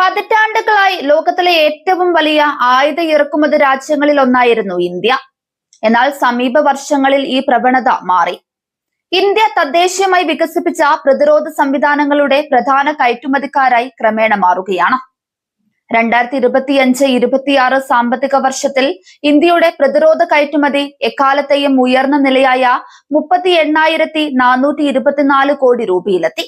പതിറ്റാണ്ടുകളായി ലോകത്തിലെ ഏറ്റവും വലിയ ആയുധ ഇറക്കുമതി രാജ്യങ്ങളിൽ ഒന്നായിരുന്നു ഇന്ത്യ. എന്നാൽ സമീപ വർഷങ്ങളിൽ ഈ പ്രവണത മാറി. ഇന്ത്യ തദ്ദേശീയമായി വികസിപ്പിച്ച പ്രതിരോധ സംവിധാനങ്ങളുടെ പ്രധാന കയറ്റുമതിക്കാരായി ക്രമേണ മാറുകയാണ്. 2025-26 സാമ്പത്തിക വർഷത്തിൽ ഇന്ത്യയുടെ പ്രതിരോധ കയറ്റുമതി എക്കാലത്തെയും ഉയർന്ന നിലയായ 38,424 കോടി രൂപയിലെത്തി.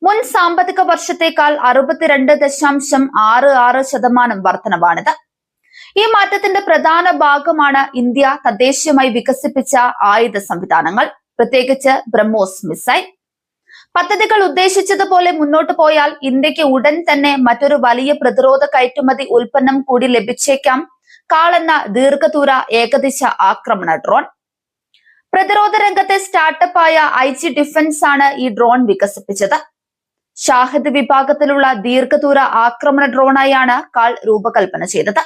മുൻ സാമ്പത്തിക വർഷത്തേക്കാൾ 62.66% വർധനവാണിത്. ഈ മാറ്റത്തിന്റെ പ്രധാന ഭാഗമാണ് ഇന്ത്യ തദ്ദേശീയമായി വികസിപ്പിച്ച ആയുധ സംവിധാനങ്ങൾ, പ്രത്യേകിച്ച് ബ്രഹ്മോസ് മിസൈൽ. പദ്ധതികൾ ഉദ്ദേശിച്ചതുപോലെ മുന്നോട്ടു പോയാൽ ഇന്ത്യക്ക് ഉടൻ തന്നെ മറ്റൊരു വലിയ പ്രതിരോധ കയറ്റുമതി ഉൽപ്പന്നം കൂടി ലഭിച്ചേക്കാം, കാൾ എന്ന ദീർഘദൂര ഏകദിശ ആക്രമണ ഡ്രോൺ. പ്രതിരോധ രംഗത്തെ സ്റ്റാർട്ടപ്പായ IG ഡിഫൻസ് ആണ് ഈ ഡ്രോൺ വികസിപ്പിച്ചത്. ഷാഹിദ് വിഭാഗത്തിലുള്ള ദീർഘദൂര ആക്രമണ ഡ്രോണായാണ് കാൾ രൂപകൽപ്പന ചെയ്തത്.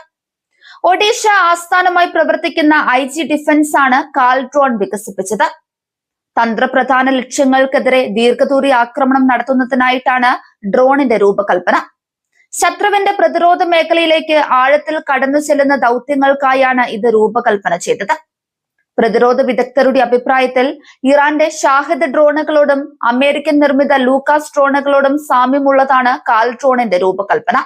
ഒഡീഷ ആസ്ഥാനമായി പ്രവർത്തിക്കുന്ന IG ഡിഫൻസ് ആണ് കാൾ ഡ്രോൺ വികസിപ്പിച്ചത്. തന്ത്രപ്രധാന ലക്ഷ്യങ്ങൾക്കെതിരെ ദീർഘദൂര ആക്രമണം നടത്തുന്നതിനായിട്ടാണ് ഡ്രോണിന്റെ രൂപകൽപ്പന. ശത്രുവിന്റെ പ്രതിരോധ മേഖലയിലേക്ക് ആഴത്തിൽ കടന്നു ചെല്ലുന്ന ദൗത്യങ്ങൾക്കായാണ് ഇത് രൂപകൽപ്പന ചെയ്തത്. പ്രതിരോധ വിദഗ്ധരുടെ അഭിപ്രായത്തിൽ ഇറാന്റെ ഷാഹിദ് ഡ്രോണുകളോടും അമേരിക്കൻ നിർമ്മിത ലൂക്കാസ് ഡ്രോണുകളോടും സാമ്യമുള്ളതാണ് കാൾ ഡ്രോണിന്റെ രൂപകൽപ്പന.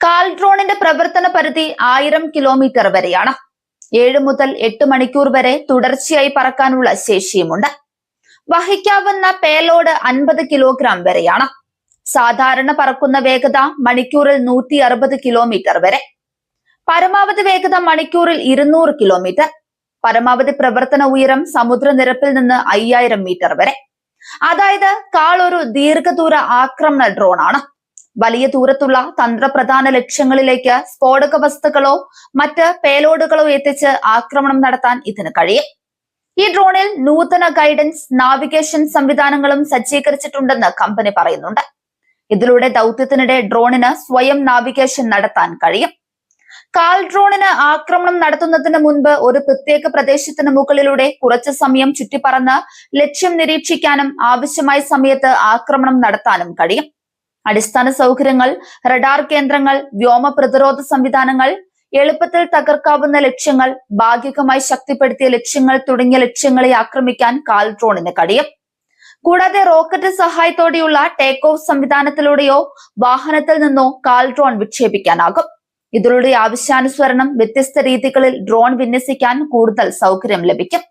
കാൾ ഡ്രോണിന്റെ പ്രവർത്തന പരിധി 1000 കിലോമീറ്റർ വരെയാണ്. 7 മുതൽ 8 മണിക്കൂർ വരെ തുടർച്ചയായി പറക്കാനുള്ള ശേഷിയുമുണ്ട്. വഹിക്കാവുന്ന പേലോഡ് 50 കിലോഗ്രാം വരെയാണ്. സാധാരണ പറക്കുന്ന വേഗത മണിക്കൂറിൽ 160 കിലോമീറ്റർ വരെ. പരമാവധി വേഗത മണിക്കൂറിൽ 200 കിലോമീറ്റർ. പരമാവധി പ്രവർത്തന ഉയരം സമുദ്രനിരപ്പിൽ നിന്ന് 5000 മീറ്റർ വരെ. അതായത് കാൾ ഒരു ദീർഘദൂര ആക്രമണ ഡ്രോൺ ആണ്. വലിയ ദൂരത്തുള്ള തന്ത്രപ്രധാന ലക്ഷ്യങ്ങളിലേക്ക് സ്ഫോടക വസ്തുക്കളോ മറ്റ് പേലോഡുകളോ എത്തിച്ച് ആക്രമണം നടത്താൻ ഇതിന് കഴിയും. ഈ ഡ്രോണിൽ നൂതന ഗൈഡൻസ് നാവിഗേഷൻ സംവിധാനങ്ങളും സജ്ജീകരിച്ചിട്ടുണ്ടെന്ന് കമ്പനി പറയുന്നുണ്ട്. ഇതിലൂടെ ദൗത്യത്തിനിടെ ഡ്രോണിന് സ്വയം നാവിഗേഷൻ നടത്താൻ കഴിയും. കാൾ ഡ്രോണിന് ആക്രമണം നടത്തുന്നതിന് മുൻപ് ഒരു പ്രത്യേക പ്രദേശത്തിന് മുകളിലൂടെ കുറച്ചു സമയം ചുറ്റിപ്പറന്ന് ലക്ഷ്യം നിരീക്ഷിക്കാനും ആവശ്യമായ സമയത്ത് ആക്രമണം നടത്താനും കഴിയും. അടിസ്ഥാന സൗകര്യങ്ങൾ, റഡാർ കേന്ദ്രങ്ങൾ, വ്യോമ പ്രതിരോധ സംവിധാനങ്ങൾ, എളുപ്പത്തിൽ തകർക്കാവുന്ന ലക്ഷ്യങ്ങൾ, ഭാഗികമായി ശക്തിപ്പെടുത്തിയ ലക്ഷ്യങ്ങൾ തുടങ്ങിയ ലക്ഷ്യങ്ങളെ ആക്രമിക്കാൻ കാൾ ഡ്രോണിന് കഴിയും. കൂടാതെ റോക്കറ്റ് സഹായത്തോടെയുള്ള ടേക്ക് ഓഫ് സംവിധാനത്തിലൂടെയോ വാഹനത്തിൽ നിന്നോ കാൾ ഡ്രോൺ വിക്ഷേപിക്കാനാകും. ഇതിലൂടെ ആവശ്യാനുസരണം വ്യത്യസ്ത രീതികളിൽ ഡ്രോൺ വിന്യസിക്കാൻ കൂടുതൽ സൗകര്യം ലഭിക്കും.